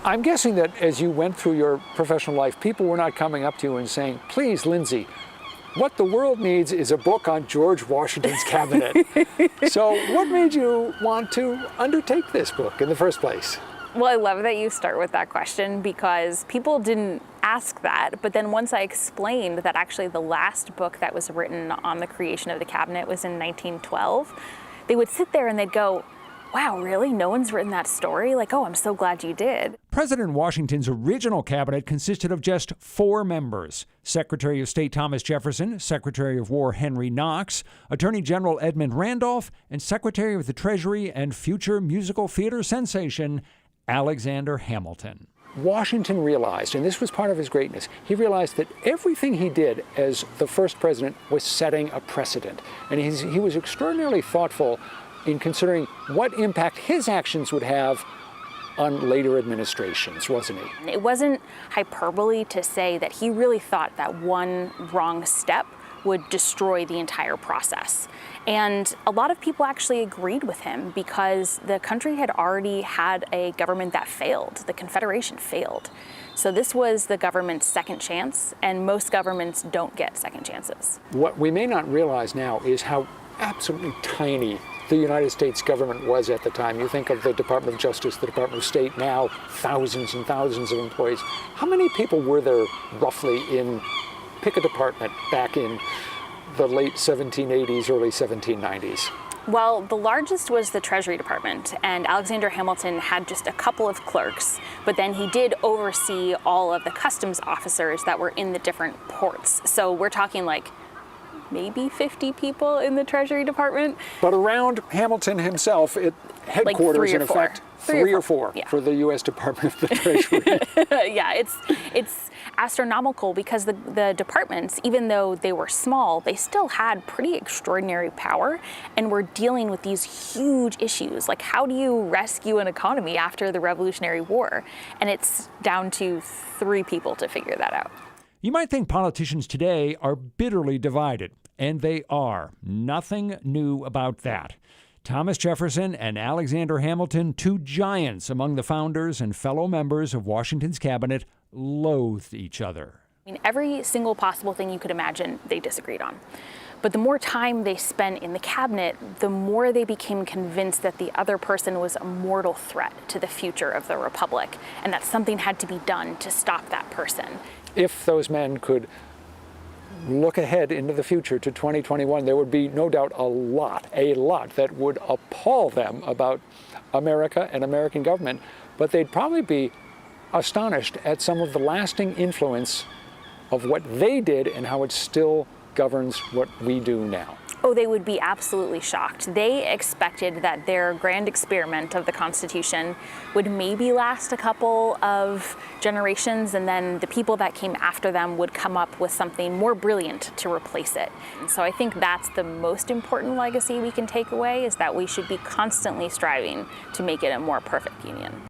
I'm guessing that as you went through your professional life, people were not coming up to you and saying, please, Lindsay, what the world needs is a book on George Washington's cabinet. So what made you want to undertake this book in the first place? Well, I love that you start with that question because people didn't ask that. But then once I explained that actually the last book that was written on the creation of the cabinet was in 1912, they would sit there and they'd go, wow, really? No one's written that story? Like, oh, I'm so glad you did. President Washington's original cabinet consisted of just 4 members: Secretary of State Thomas Jefferson, Secretary of War Henry Knox, Attorney General Edmund Randolph, and Secretary of the Treasury and future musical theater sensation Alexander Hamilton. Washington realized, and this was part of his greatness, he realized that everything he did as the first president was setting a precedent. And he was extraordinarily thoughtful in considering what impact his actions would have on later administrations, wasn't he? It wasn't hyperbole to say that he really thought that one wrong step would destroy the entire process. And a lot of people actually agreed with him because the country had already had a government that failed. The Confederation failed. So this was the government's second chance, and most governments don't get second chances. What we may not realize now is how absolutely tiny the United States government was at the time. You think of the Department of Justice, the Department of State, now thousands and thousands of employees. How many people were there roughly in, pick a department, back in the late 1780s, early 1790s? Well, the largest was the Treasury Department, and Alexander Hamilton had just a couple of clerks, but then he did oversee all of the customs officers that were in the different ports. So we're talking like maybe 50 people in the Treasury Department. But around Hamilton himself, headquarters, like in effect, three or four yeah, for the U.S. Department of the Treasury. Yeah, it's astronomical because the departments, even though they were small, they still had pretty extraordinary power and were dealing with these huge issues. Like, how do you rescue an economy after the Revolutionary War? And it's down to 3 people to figure that out. You might think politicians today are bitterly divided, and they are. Nothing new about that. Thomas Jefferson and Alexander Hamilton, 2 giants among the founders and fellow members of Washington's cabinet, loathed each other. I mean, every single possible thing you could imagine, they disagreed on. But the more time they spent in the cabinet, the more they became convinced that the other person was a mortal threat to the future of the republic, and that something had to be done to stop that person. If those men could look ahead into the future to 2021, there would be no doubt a lot that would appall them about America and American government, but they'd probably be astonished at some of the lasting influence of what they did and how it still governs what we do now. Oh, they would be absolutely shocked. They expected that their grand experiment of the Constitution would maybe last a couple of generations, and then the people that came after them would come up with something more brilliant to replace it. And so I think that's the most important legacy we can take away, is that we should be constantly striving to make it a more perfect union.